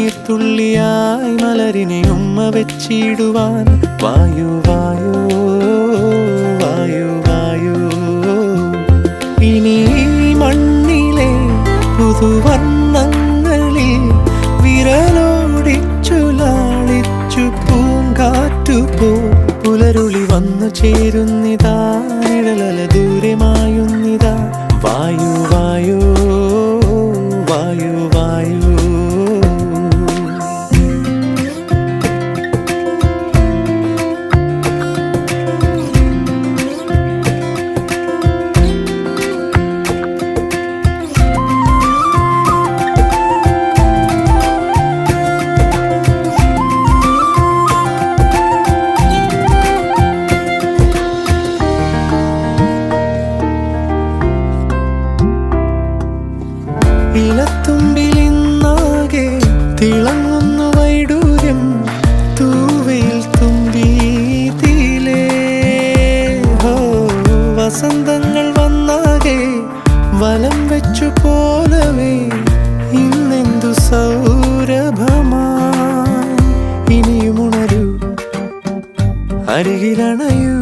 മഞ്ഞുനീർത്തുള്ളിയായി മലരിനെ ഉമ്മ വെച്ചിടുവാൻ വായു വായു വായു വായു. ഇനി മണ്ണിലെ പുതുവർണ്ണങ്ങളിൽ വിരലോടിച്ചു ലാളിച്ചു പൂങ്കാറ്റുപോ പുലരുളി വന്നു ചേരുന്നിതാ നിഴലല ദൂരമായുന്നിതാ വായു വായു വായു വായു. ഇലത്തുമ്പിലിന്നാകെ തിളങ്ങുന്നു വൈഡൂര്യം തൂവയിൽ തുമ്പീതിലേ. ഹോ വസന്തങ്ങൾ വന്നാകെ വലം വെച്ചു പോലവേ ഇന്നെന്തു സൗരഭമാ. ഇനിയുമുണരൂ അരികിലണയൂ